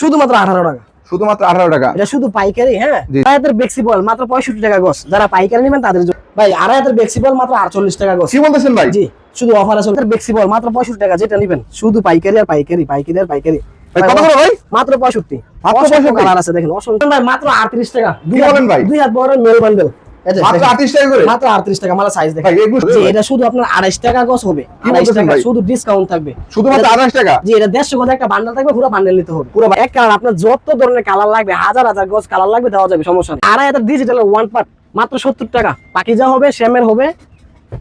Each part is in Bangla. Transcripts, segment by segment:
শুধুমাত্র 18 টাকা। শুধুমাত্র 18 টাকা। এটা শুধু পাইকারি। হ্যাঁ, আড়াইহাতের বেক্সি বল মাত্র 65 টাকা গজ। যারা পাইকারি নেবেন তাদের জন্য ভাই আড়াইহাতের বেক্সি বল মাত্র 48 টাকা গজ। কি বলতেছেন ভাই? জি, শুধু অফার আছে। বেক্সি বল মাত্র 65 টাকা, যেটা নেবেন শুধু পাইকারি আর পাইকারি, পাইকারি আর পাইকারি। ভাই কত করে ভাই? মাত্র 65। মাত্র 65 কালার আছে দেখেন। অসংখ্য ভাই মাত্র 38 টাকা। কি বলেন ভাই? দুই হাত বড় মেল বান্ডেল মাত্র 38 টাকা করে। মাত্র 38 টাকা। মালা সাইজ দেখেন। ভাই এগুলো জি, এটা শুধু আপনার 28 টাকা গজ হবে। 28 টাকা শুধু ডিসকাউন্ট থাকবে। শুধুমাত্র 28 টাকা। জি, এটা 150 গজ একটা বান্ডেল থাকবে, পুরো বান্ডেল নিতে হবে। পুরো এক কালার, আপনার যত ধরনের কালার লাগবে, হাজার হাজার গজ কালার লাগবে, দেওয়া যাবে, সমস্যা নেই। আড়াইহাতের ডিজিটাল ওয়ান পার্ট মাত্র 70 টাকা। পাকিজা হবে, শ্যামের হবে,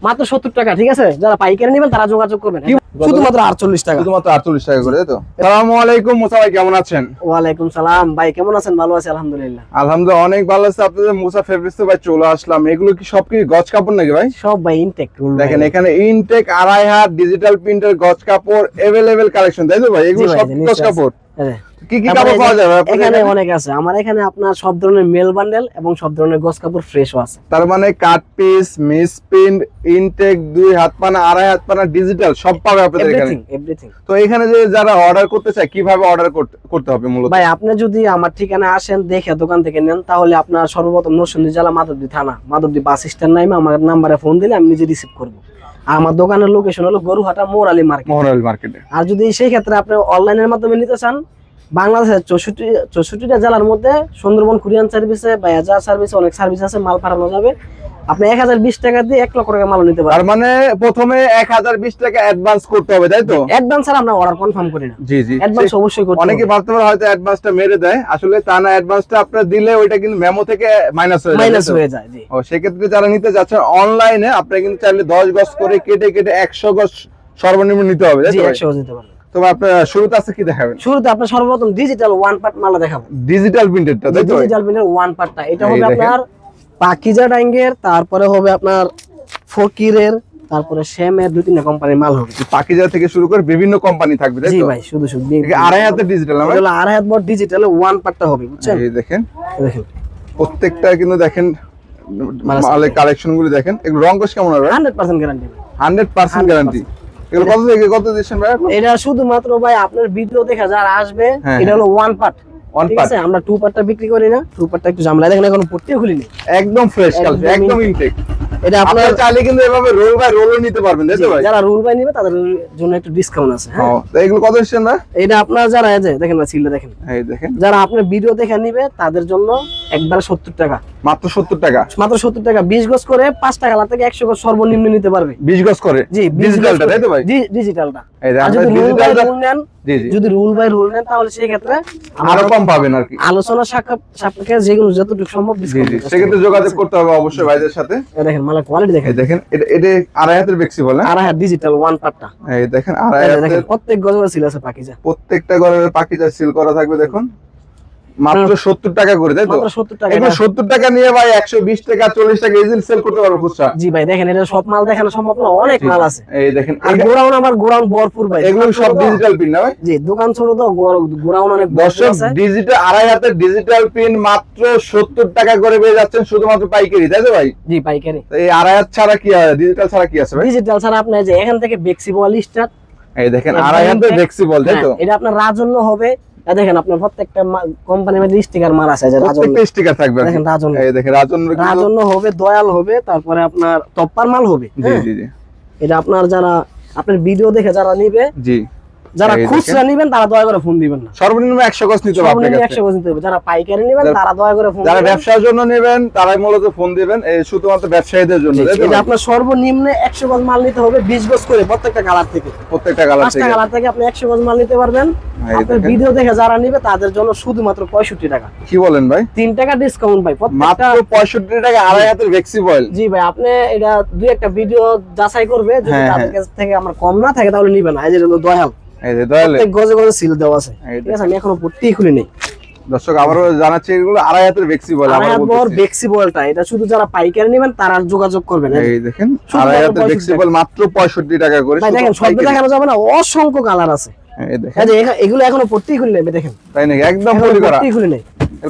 মাত্র 70 টাকা। ঠিক আছে, যারা পাইকারি নেবেন তারা যোগাযোগ করবেন। শুধুমাত্র 48 টাকা। শুধুমাত্র 48 টাকা করে, তাই তো? আসসালামু আলাইকুম মুসা ভাই, কেমন আছেন? ওয়ালাইকুম সালাম ভাই, কেমন আছেন? ভালো আছি আলহামদুলিল্লাহ। আলহামদুলিল্লাহ অনেক ভালো আছে। আপনাদের মুসা ফেব্রিক্সে ভাই চলে আসলাম। এগুলো কি সব কি গজ কাপড় নাকি ভাই? সব ভাই ইনটেক রুল। দেখেন এখানে ইনটেক আড়াই হাত ডিজিটাল প্রিন্টের গজ কাপড় अवेलेबल কালেকশন, তাই তো ভাই? এগুলো সব গজ কাপড়। কি কি কাপড় পাওয়া যাবে এখানে? অনেক আছে আমার এখানে। আপনার সব ধরনের মেল বান্ডেল এবং সব ধরনের গজ কাপড় ফ্রেশও আছে। তার মানে cut piece, misprint, intact, দুই হাত পানা, আড়াই হাত পানা, ডিজিটাল সব পাবে আপনাদের এখানে। এভরিথিং। তো এখানে যে যারা অর্ডার করতে চায় কিভাবে অর্ডার করতে হবে মূলত? ভাই আপনি যদি আমার ঠিকানা আসেন, দেখে দোকান থেকে নেন, তাহলে আপনার সর্বপ্রথম নরসিংদী জেলা মাধবদী থানা, মাধবদী বাস স্ট্যান্ড নাইমে আমার নাম্বারে ফোন দিলে আমি নিজে রিসিভ করব। আর আমার দোকানের লোকেশন হলো গরুহাটা মোরালি মার্কেট। মোরালি মার্কেটে। আর যদি সেই ক্ষেত্রে আপনি অনলাইনের মাধ্যমে নিতে চান, বাংলাদেশের 64টা জেলার মধ্যে সুন্দরবন কুরিয়ান সার্ভিসে বা এজার সার্ভিসে অনেক সার্ভিস আছে, মাল পাঠানো যাবে। আপনি 1020 টাকা দিয়ে 1 লক্ষ টাকা মাল নিতে পারবেন। তার মানে প্রথমে 1020 টাকা অ্যাডভান্স করতে হবে, তাই তো? অ্যাডভান্স আর আমরা অর্ডার কনফার্ম করি না। জি জি, অ্যাডভান্স অবশ্যই করতে হবে। অনেকে ভাবতে পারে হয়তো অ্যাডভান্সটা মেরে দেয়, আসলে তা না। অ্যাডভান্সটা আপনারা দিলে ওইটা কিন্তু মেমো থেকে মাইনাস হয়ে যায়। জি। ও সেক্ষেত্রে যারা নিতে যাচ্ছেন অনলাইনে, আপনারা কিন্তু চাইলে 10 গজ করে কেটে কেটে 100 গজ সর্বনিম্ন নিতে হবে, তাই জি, তো? 100 গজ নিতে পারবেন। তো আপনার শুরুতে আছে কি দেখাবেন? শুরুতে আপনার সর্বপ্রথম ডিজিটাল ওয়ান পার্ট মালা দেখাবো। ডিজিটাল প্রিন্টেডটা, তাই তো? ডিজিটাল প্রিন্টের ওয়ান পার্টটা এটা হবে আপনার পাকিজা ডাইঙ্গের, তারপরে হবে আপনার ফকিরের, তারপরে শ্যামের, 2-3টা কোম্পানির মাল হবে। পাকিজা থেকে শুরু করে বিভিন্ন কোম্পানি থাকবে, তাই তো? জি ভাই, শুধু আড়াই হাতের ডিজিটাল না ভাই? এটা আড়াই হাত বড় ডিজিটাল ওয়ান পার্টটা হবে, বুঝছেন? এই দেখেন, দেখেন প্রত্যেকটা কিন্তু দেখেন মালের কালেকশন গুলো দেখেন। এগুলো রং কোশ কেমন হবে? 100% গ্যারান্টি। 100% গ্যারান্টি। এগুলো কত থেকে কত দিচ্ছেন ভাই? এটা শুধুমাত্র ভাই আপনার ভিডিও দেখে যারা আসবে, এটা হলো ওয়ান পার্ট। ঠিক আছে, আমরা টু পার্টটা বিক্রি করি না। টু পার্টটা একটু ঝামেলা, দেখেন এখনো পট্টিও খুলিনি। একদম ফ্রেশ কালেকশন, একদম ইনটেক। এটা আপনারা চাইলে কিন্তু এভাবে রোল বাই রোলও নিতে পারবেন, তাই তো ভাই? যারা রোল বাই নেবে তাদের জন্য একটু ডিসকাউন্ট আছে। হ্যাঁ, তো এগুলো কত দিচ্ছেন ভাই? এটা আপনারা যারা এই যে দেখেন না, সিলটা দেখেন, এই দেখেন, যারা আপনার ভিডিও দেখে নিবে তাদের জন্য একবার 70 টাকা। মাত্র 70 টাকা। মাত্র 70 টাকা। 20 গজ করে 5 টাকা থেকে 100 গজ সর্বনিম্ন নিতে পারবে। 20 গজ করে? জি, ডিজিটালটা, তাই তো ভাই? জি, ডিজিটালটা। এই আর যদি রুল বাই ডিজিটালটা, রুল নেন, জি জি, যদি রুল বাই রুল নেন তাহলে সেই ক্ষেত্রে আরো কম পাবেন আর কি। আলোচনা সাপেক্ষে যেগুলো যতটুকু সম্ভব জি ডিসকাউন্ট। জি, সেক্ষেত্রে যোগাযোগ করতে হবে অবশ্যই ভাইদের সাথে। দেখেন মালের কোয়ালিটি দেখেন। এই দেখেন, এটা আড়াই হাতের বেক্সি বলে। আড়াই হাত ডিজিটাল ওয়ান পার্টটা। এই দেখেন আড়াই দেখেন হাতের, প্রত্যেক গজে সিল আছে পাকিজা। প্রত্যেকটা ঘরের পাকিজা সিল করা থাকবে। দেখুন মাত্র 70 টাকা করে, তাই তো? মাত্র 70 টাকা। এখন 70 টাকা নিয়ে ভাই 120 টাকা 40 টাকা ইজিলি সেল করতে পারবো খুচরা। জি ভাই, দেখেন এটা সব মাল দেখানো সম্ভব না, অনেক মাল আছে। এই দেখেন, আর গোডাউন আমার গোডাউন ভরপুর ভাই। এগুলো সব ডিজিটাল প্রিন্ট না ভাই? জি, দোকান ছোট তো গোডাউন অনেক বড় দর্শক, আছে। ডিজিটাল আড়াই হাতের ডিজিটাল প্রিন্ট মাত্র 70 টাকা করে পেয়ে যাচ্ছেন শুধুমাত্র পাইকারি, তাই তো ভাই? জি, পাইকারি। তো এই আড়াই হাত ছাড়া কি আছে? ডিজিটাল ছাড়া কি আছে ভাই? ডিজিটাল ছাড়া আপনি যে এখান থেকে বেক্সি বল স্টার্ট। এই দেখেন আড়াই হাতের ফ্লেক্সিবল, তাই তো? এটা আপনার রাজন্য হবে। দেখেন আপনার প্রত্যেকটা কোম্পানির মধ্যে স্টিকার মারা আছে, যে রাজন্য। প্রত্যেকটা স্টিকার থাকবে। দেখেন রাজন্য। এই দেখেন রাজন্য হবে, দয়াল হবে, তারপরে আপনার টপ্পার মাল হবে। জি জি জি, এটা আপনার যারা আপনার ভিডিও দেখে যারা নিবে, জি, যারা খুচরা নিবেন তারা দয়া করে ফোন দিবেন না। সর্বনিম্ন 100 গজ নিতে হবে আপনার কাছে। 100 গজ নিতে হবে। যারা পাইকারি নেবেন তারা দয়া করে ফোন দিবেন। যারা ব্যবসার জন্য নেবেন তারাই মূলত ফোন দিবেন, এই শুধুমাত্র ব্যবসায়ীদের জন্য। এটা আপনার সর্বনিম্ন 100 গজ মাল নিতে হবে, 20 গজ করে প্রত্যেকটা কালার থেকে। প্রত্যেকটা কালার থেকে 5টা কালার থেকে আপনি 100 গজ মাল নিতে পারবেন। আপনার ভিডিও দেখে যারা নিবে তাদের জন্য শুধুমাত্র 65 টাকা। কি বলেন ভাই? 3 টাকা ডিসকাউন্ট ভাই মাত্র 65 টাকা আড়াই হাতের ফ্লেক্সিবল। জি ভাই, আপনি এটা দুই একটা ভিডিও যাচাই করবে, যদি তাদের কাছ থেকে আমার কম না থাকে তাহলে নিবেন না। এই যে দয়াল, এই যে দয়ালে প্রত্যেক গজে গজে সিল দেওয়া আছে। ঠিক আছে, আমি এখনো পট্টি খুলি নেই। দর্শক আবারো জানাচ্ছি, এগুলো আড়াই হাতের ফ্লেক্সিবল। আবার ফ্লেক্সিবলটা এটা শুধু যারা পাইকারি নেবেন তারা যোগাযোগ করবেন। এই দেখেন আড়াই হাতের ফ্লেক্সিবল মাত্র 65 টাকা করে। ভাই দেখেন, সব দেখানো যাবে না, অসংখ্য কালার আছে। এই দেখেন, এগুলো এখনো পট্টি খুলি নেই। দেখেন, তাই নাকি? একদম পলি করা, পট্টি খুলি নেই।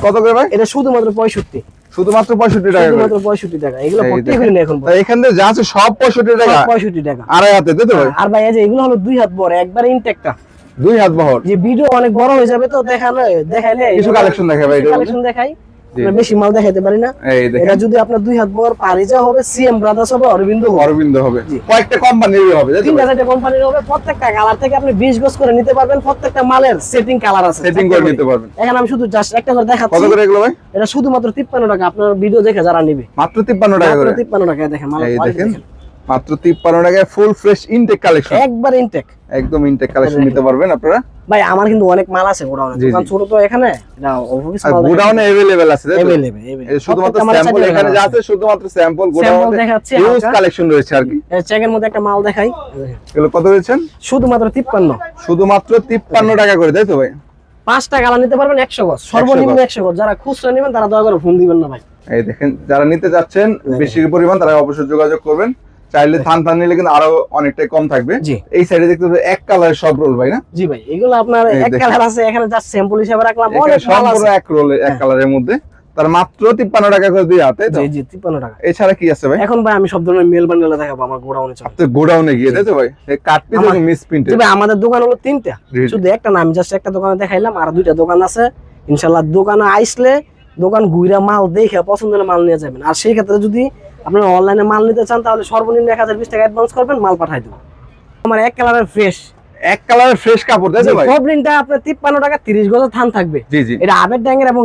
কত করে ভাই? এটা শুধুমাত্র 65। শুধুমাত্র 65 টাকা, শুধুমাত্র 65 টাকা। এগুলো পট্টি খুলি নেই এখন। এখান থেকে যা আছে সব 65 টাকা। 65 টাকা আড়াই হাতে, তাই তো ভাই? আর ভাই এই যে এগুলো হলো দুই হাত বড়, একবার ইনটেকটা। 2 হাত বহর। যে ভিডিও অনেক বড় হয়ে যাবে তো দেখাইলে কিছু কালেকশন দেখাই ভাই, কালেকশন দেখাই, আমরা বেশি মাল দেখাইতে পারি না। এই দেখেন এটা যদি আপনার 2 হাত বহর পারিজা হবে, সিএম ব্রাদার্স হবে, অরবিন্দ হবে, কয়েকটা কোম্পানির হবে, তাই তো? 3-4টা কোম্পানির হবে, প্রত্যেকটা কালার থেকে আপনি 20 গজ করে নিতে পারবেন, প্রত্যেকটা মালের সেটিং কালার আছে, সেটিং করে নিতে পারবেন। এখন আমি শুধু জাস্ট একটা করে দেখাচ্ছি। কত করে এগুলো ভাই? এটা শুধুমাত্র 53 টাকা, আপনার ভিডিও দেখে যারা নেবে মাত্র 53 টাকা করে। মাত্র 53 টাকা দেখেন মাল, এই দেখেন মাত্র 53 টাকায় ফুল ফ্রেশ ইনটেক কালেকশন, একবার ইনটেক, একদম ইনটেক কালেকশন নিতে পারবেন আপনারা। ভাই আমার কিন্তু অনেক মাল আছে গোডাউনে, দোকান ছোট তো এখানে, এটা অফিস আর মাল গোডাউনে अवेलेबल আছে, তাই তো? अवेलेबल এই শুধুমাত্র স্যাম্পল এখানে যা আছে, শুধুমাত্র স্যাম্পল, গোডাউনে দেখাচ্ছি, হিউজ কালেকশন রয়েছে আর কি। এই চেকের মধ্যে একটা মাল দেখাই, এগুলো কত রয়েছেন? শুধুমাত্র 53, শুধুমাত্র 53 টাকা করে, তাই তো ভাই? 5টা কালার নিতে পারবেন 100 গজ, সর্বনিম্ন 100 গজ। যারা খুচরা নেবেন তারা দয়া করে ফোন দিবেন না ভাই। এই দেখেন যারা নিতে যাচ্ছেন বেশি পরিমাণ, তারা অবশ্যই যোগাযোগ করবেন। চাইলে থান নিলে কিন্তু আরো অনেকটাই কম থাকবে। এই সাইডে দেখতে পাবেন এক কালারের সব রোল ভাই, না? জি ভাই, এগুলো আপনার এক কালার আছে, এখানে জাস্ট স্যাম্পল হিসেবে রাখলাম, অনেক মাল সম্পূর্ণ আছে এক রোল, এক কালারের মধ্যে, তার মাত্র 53 টাকা করে দিয়ে তাই তো? জি জি 53 টাকা। এছাড়া কি আছে ভাই? এখন ভাই আমি সব ধরনের মেল বান্ডেল দেখাবো আমার গোডাউনে। চল তো গোডাউনে গিয়ে, তাই তো ভাই? এই কাট পিস এবং মিস প্রিন্ট। জি ভাই, আমাদের দোকান হলো 3টা, শুধু একটা না, আমি জাস্ট একটা দোকানে দেখাইলাম, আর 2টা দোকান আছে। ইনশাআল্লাহ দোকানে আইসলে দোকান ঘুরে মাল দেখে পছন্দ হলে মাল নিয়ে যাবেন। আর সেই ক্ষেত্রে যদি আপনারা অনলাইনে মাল নিতে চান তাহলে সর্বনিম্ন 1020 টাকা অ্যাডভান্স করবেন, মাল পাঠাই দেব। আমার এক কালারের ফ্রেশ, এক কালারের ফ্রেশ কাপড়, তাই তো ভাই? প্রবলেমটা আপনার 53 টাকা 30 গজের থান থাকবে। জি জি, এটা আবের ড্যাঙ্গের এবং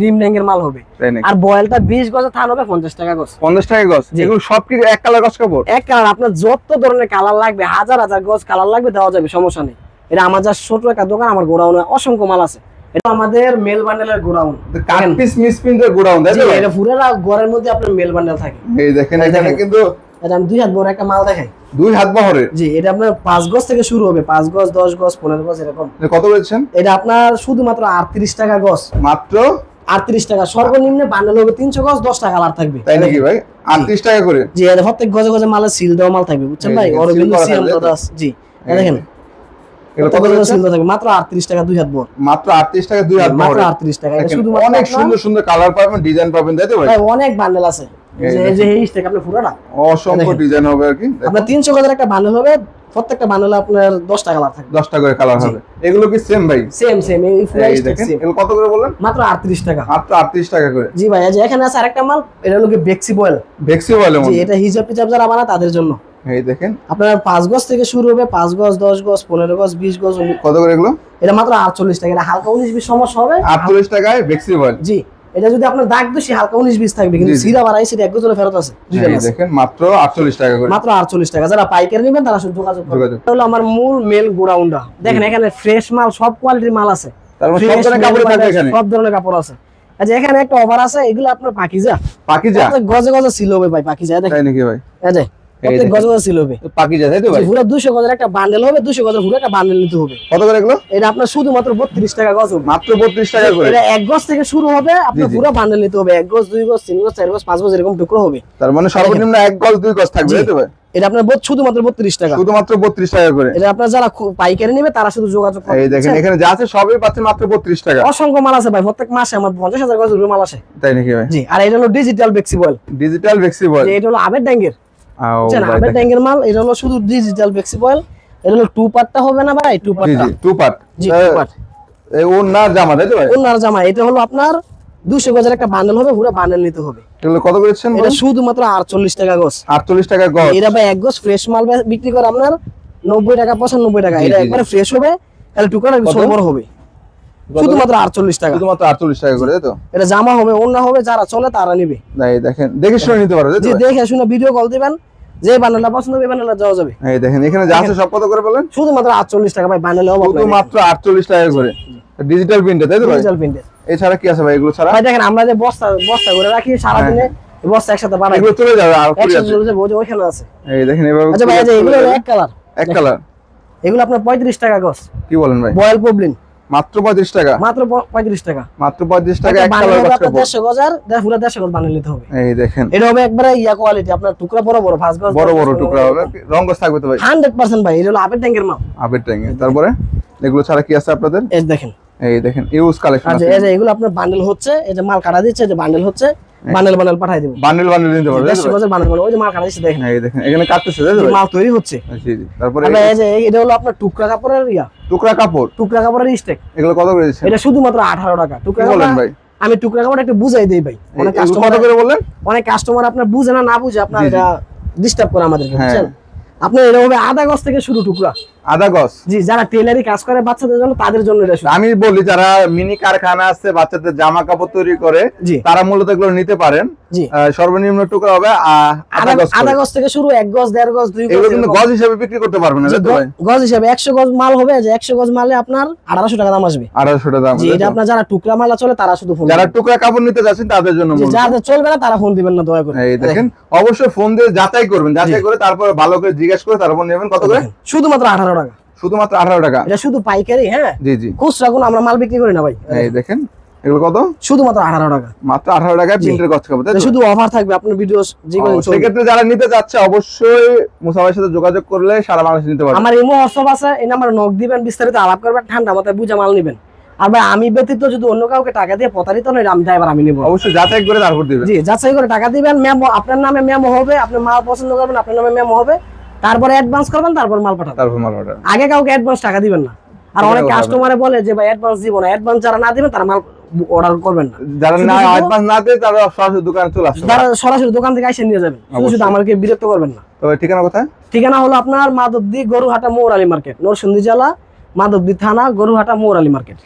রিম ড্যাঙ্গের মাল হবে। আর বয়েলটা 20 গজের থান হবে 50 টাকা গজ। 50 টাকা গজ। এগুলো সব কি এক কালার গজ কাপড়? এক কালার, আপনার যত ধরনের কালার লাগবে, হাজার হাজার গজ কালার লাগবে, দেওয়া যাবে, সমস্যা নেই। এটা আমার যা ছোট একটা দোকান, আমার গোডাউনে অসংখ্য মাল আছে। এটা আমাদের মেল বান্ডেলের গোডাউন, কাট পিস মিস প্রিন্টের গোডাউন, তাই তো? এটা পুরো ঘরের মধ্যে আপনার মেল বান্ডেল থাকে। এই দেখেন এখানে কিন্তু এটা আমি 2 হাত বড় একটা মাল দেখাই। 2 হাত বহরের? জি, এটা আপনার 5 গজ থেকে শুরু হবে, 5 গজ, 10 গজ, 15 গজ, এরকম। কত বলছেন? এটা আপনার শুধুমাত্র 38 টাকা গজ, মাত্র 38 টাকা। সর্বনিম্ন বান্ডেল হবে 300 গজ, 10টা কালার থাকবে। তাই নাকি ভাই? 38 টাকা করে? জি, এটা প্রত্যেক গজে গজে মালের সিল দেওয়া মাল থাকবে, বুঝছেন ভাই? অরবিন্দ সিএম দাস। জি, দেখেন এগুলো কত করে সিল থাকবে? মাত্র 38 টাকা 2 হাত বড়। মাত্র 38 টাকা 2 হাত বড়, মাত্র 38 টাকা। এটা শুধুমাত্র অনেক সুন্দর সুন্দর কালার পাবেন, ডিজাইন পাবেন, তাই তো ভাই? ভাই অনেক বান্ডেল আছে, এই যে এই স্টেক আপনি পুরোটা অসংখ্য ডিজাইন হবে আর কি। আপনার 300 গজের একটা বান্ডেল হবে, প্রত্যেকটা বান্ডেলে আপনার 10টা কালার থাকবে, 10টা করে কালার হবে। এগুলো কি সেম ভাই? সেম এই ফুল স্টেক সেম। এগুলো কত করে বললেন? মাত্র 38 টাকা। মাত্র 38 টাকা করে? জি ভাই, এই যে এখানে আছে আরেকটা মাল, এটা হলো কি বেক্সি বয়েল। বেক্সি বয়েল? জি, এটা হিজাব টিজাব যারা বানায় তাদের জন্য। এই দেখেন আপনার 5 গজ থেকে শুরু হবে, 5 গজ, 10 গজ, 15 গজ, 20 গজ। কত করে এগুলো? এটা মাত্র 48 টাকা। এটা হালকা 19-20 সমস্যা হবে, 48 টাকায় বেক্সি বয়েল। জি, এটা যদি আপনার দাগ দোষী হালকা 19-20 থাকবে, কিন্তু সিরা বাড়াই সেটা এক গজলে ফেরত আছে। এই দেখেন মাত্র 48 টাকা করে। মাত্র 48 টাকা। যারা পাইকারি নেবেন তারা শুধু যোগাযোগ করবেন। এটা হলো আমার মূল মেল গোডাউনটা। দেখেন এখানে ফ্রেশ মাল, সব কোয়ালিটির মাল আছে। তার মানে সব ধরনের কাপড় থাকবে এখানে? সব ধরনের কাপড় আছে। আচ্ছা, এখানে একটা অফার আছে, এগুলো আপনার পাকিজা। পাকিজা গজে গজে সিল হবে ভাই, পাকিজা। দেখেন তাই নাকি ভাই? এই যে প্রত্যেক গজে গজে সিল হবে, পাকিজা, তাই তো ভাই? পুরো 200 গজের একটা বান্ডেল হবে, 200 গজের পুরো একটা বান্ডেল নিতে হবে। কত করে এগুলো? এটা আপনার শুধুমাত্র 32 টাকা গজ হবে। মাত্র 32 টাকা করে? এটা 1 গজ থেকে শুরু হবে, আপনার পুরো বান্ডেল নিতে হবে। 1 গজ, 2 গজ, 3 গজ, 4 গজ, 5 গজ এরকম টুকরো হবে। তার মানে সর্বনিম্ন 1 গজ 2 গজ থাকবে, তাই তো ভাই? এটা আপনার শুধুমাত্র 32 টাকা। শুধুমাত্র 32 টাকা করে? এটা আপনার যারা পাইকারি নেবে তারা শুধু যোগাযোগ করবে। এই দেখেন এখানে যা আছে সবই পাচ্ছেন মাত্র 32 টাকা। অসংখ্য মাল আছে ভাই, প্রত্যেক মাসে আমার 50,000 গজ মাল আসে। তাই নাকি ভাই? জি, আর এটা হলো ডিজিটাল বেক্সি বয়েল। ডিজিটাল বেক্সি বয়েল? এটা হলো আবের ড্যাঙ্গের। আবের ড্যাঙ্গের মাল। এটা হলো শুধু ডিজিটাল বেক্সি বয়েল। এটা হলো 2 পার্টটা হবে না ভাই? 2 পার্ট। জি জি 2 পার্ট। জি 2 পার্ট। এই ওনার জামা, তাই তো ভাই? ওনার জামা। এটা হলো আপনার 200 গজের একটা বান্ডেল হবে, পুরো বান্ডেল নিতে হবে। এগুলো কত করেছেন? এটা শুধুমাত্র 48 টাকা গজ। 48 টাকা গজ? এটা ভাই 1 গজ ফ্রেশ মাল বিক্রি করে আপনার 90 টাকা 95 টাকা। এটা একবারে ফ্রেশ হবে, তাহলে টুকরা ছোট বড় হবে, শুধুমাত্র 48 টাকা। শুধুমাত্র 48 টাকা করে, তাই তো? এটা জামা হবে, ওন্না হবে, যারা চলে তারা নিবে। এই দেখেন দেখে শুনে নিতে পারবে, তাই তো? জি, দেখে শুনে ভিডিও কল দিবেন, যে বান্ডেলটা পছন্দ হবে বান্ডেলটা যাওয়া যাবে। এই দেখেন এখানে যা আছে সব কত করে বলেন? শুধুমাত্র 48 টাকা ভাই, বান্ডেল হবে শুধুমাত্র 48 টাকা করে। ডিজিটাল প্রিন্টে, তাই তো ভাই? ডিজিটাল প্রিন্টের। এছাড়া কি আছে ভাই এগুলো ছাড়া? ভাই দেখেন আমরা যে বস্তা বস্তা করে রাখি সারা দিনে, এই বস্তা একসাথে বানাই, এগুলো চলে যাবে আর পুরো একসাথে চলে যাবে, ওইখানে আছে। এই দেখেন এভাবে। আচ্ছা ভাই, এগুলো এক কালার, এক কালার? এগুলো আপনার 35 টাকা গজ। কি বলেন ভাই? বয়েল প্রবলেম। মাত্র 35 টাকা? মাত্র 35 টাকা। মাত্র 35 টাকা এক কালার গজ কাপড়। 150 গজার পুরো 150 গজ বানিয়ে নিতে হবে। এই দেখেন এটা হবে একবারে ইয়া কোয়ালিটি, আপনার টুকরা বড় বড় 5 গজ বড় বড় টুকরা হবে, রং গজ থাকবে তো ভাই? 100% ভাই। এটা হলো আবের ট্যাঙ্কের মাল। আবের ট্যাঙ্গে। তারপরে এগুলো ছাড়া কি আছে আপনাদের? এই দেখেন, এই দেখেন ইউজ কালেকশন আচ্ছা আছে। এই যে এগুলো আপনার বান্ডেল হচ্ছে, এই যে মাল কাটা দিচ্ছে, এই যে বান্ডেল হচ্ছে, বান্ডেল বান্ডেল পাঠাই দেব, বান্ডেল বান্ডেল নিতে পারবে। 150 গজের বান্ডেল বান্ডেল, ওই যে মাল কাটা দিচ্ছে দেখেন, এই দেখেন এখানে কাটতেছে তাই তো ভাই? মাল তৈরি হচ্ছে। জি জি। তারপরে আবার এই যে এটা হলো আপনার টুকরা কাপড়ের টুকরা কাপড়, টুকরা কাপড়ের স্টেক, এগুলো কত করে দিচ্ছেন? এটা শুধুমাত্র 18 টাকা। টুকরা কি বলেন কাপড় ভাই? আমি টুকরা কাপড় একটু বুঝাই দেই ভাই, অনেক এগুলো কাস্টমার কত করে বললেন? অনেক কাস্টমার আপনার বুঝে না বুঝে আপনার জি, জি। এটা ডিস্টার্ব করে আমাদেরকে, হ্যাঁ। বুঝছেন? আপনার এটা হবে আধা গজ থেকে শুরু টুকরা। আধা গজ? জি, যারা টেলারি কাজ করে বাচ্চাদের জন্য, তাদের জন্য এটা শুরু। আমি বলি যারা মিনি কারখানা আছে বাচ্চাদের জামা কাপড় তৈরি করে, জি তারা মূলত এগুলো নিতে পারেন। জি, সর্বনিম্ন টুকরা হবে আধা গজ করে। আধা গজ থেকে শুরু, 1 গজ 1.5 গজ 2 গজ, এগুলো কিন্তু গজ হিসেবে বিক্রি করতে পারবেন না জি, তাই তো ভাই? গজ হিসাবে 100 গজ মাল হবে, যে 100 গজ মালে আপনার 1800 টাকা দাম আসবে। 1800 টাকা দাম। জি, এটা আপনার যারা টুকরা মালা চলে তারা শুধু ফোন যারা টুকরা কাপড় নিতে যাচ্ছেন তাদের জন্য মূলত। যাদের চলবে না তারা ফোন দিবেন না দয়া করে। এই দেখেন, অবশ্যই ফোন দিয়ে যাচাই করবেন, যাচাই করে তারপর ভালো করে জিজ্ঞেস করে তারপর নেবেন। কত করে? শুধুমাত্র 18 টাকা। শুধুমাত্র 18 টাকা? এটা শুধু পাইকারি। হ্যাঁ জি জি। খুচরা কোনো আমরা মাল বিক্রি করি না ভাই। এই দেখেন এগুলো কত? শুধুমাত্র 18 টাকা। মাত্র 18 টাকায় প্রিন্টের গজ কাপড় তাই এটা তো? শুধু অফার থাকবে, আপনার ভিডিও যে কোনো চলবে। সেক্ষেত্রে যারা নিতে যাচ্ছে অবশ্যই মুসা ভাইয়ের সাথে যোগাযোগ করলে সারা বাংলাদেশ নিতে পারবে। আমার ইমো হোয়াটসঅ্যাপ আছে, এই নাম্বারে নক দিবেন, বিস্তারিত আলাপ করবেন, ঠান্ডা মাথায় বুঝে মাল নেবেন। আর ভাই আমি ব্যতীত যদি অন্য কাউকে টাকা দিয়ে প্রতারিত নয়, আমি ড্রাইভার আমি নেব। অবশ্যই যাচাই করে তারপর দিবেন। জি, যাচাই করে টাকা দিবেন, মেমো আপনার নামে মেমো হবে, আপনি মাল পছন্দ করবেন আপনার নামে মেমো হবে, তারপরে অ্যাডভান্স করবেন, তারপর মাল পাঠাবেন। তারপর মাল অর্ডার। আগে কাউকে অ্যাডভান্স টাকা দিবেন না। আর এটা অনেক কথা কাস্টমারে বলে যে ভাই অ্যাডভান্স দিব না, অ্যাডভান্স যারা না দিবেন তারা মাল অর্ডার করবেন না। যারা শুধু না শুধু- অ্যাডভান্স না দেয় তারা সরাসরি দোকানে চলে আসবে। তারা সরাসরি দোকান থেকে এসে নিয়ে যাবেন, শুধু শুধু অবশ্যই। আমাকে বিরক্ত করবেন না। তবে ঠিকানা কোথায়? ঠিকানা হলো আপনার মাধবদী গরুহাটা মৌরালী মার্কেট, নরসিংদী জেলা, মাধবদী থানা, গরুহাটা মৌরালী মার্কেট।